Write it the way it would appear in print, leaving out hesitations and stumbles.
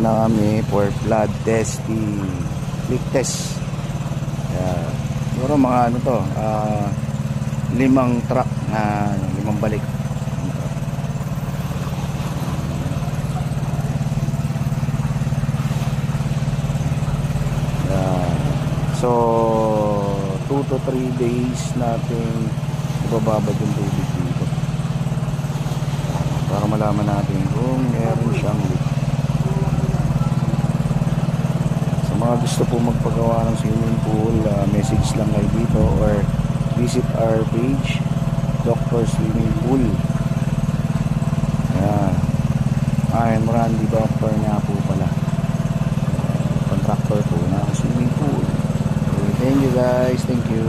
na kami for blood test, leak test. Siguro mga ano to, 5 truck na 5 balik. So 2 to 3 days natin ibababad yung tubig dito para malaman natin kung meron siyang leak. Sa mga gusto po magpagawa ng swimming pool, message lang kayo dito or visit our page, Dr. Swimming Pool. I'm Randy, doctor nga po pala, contractor po na swimming pool. Okay, thank you guys, thank you.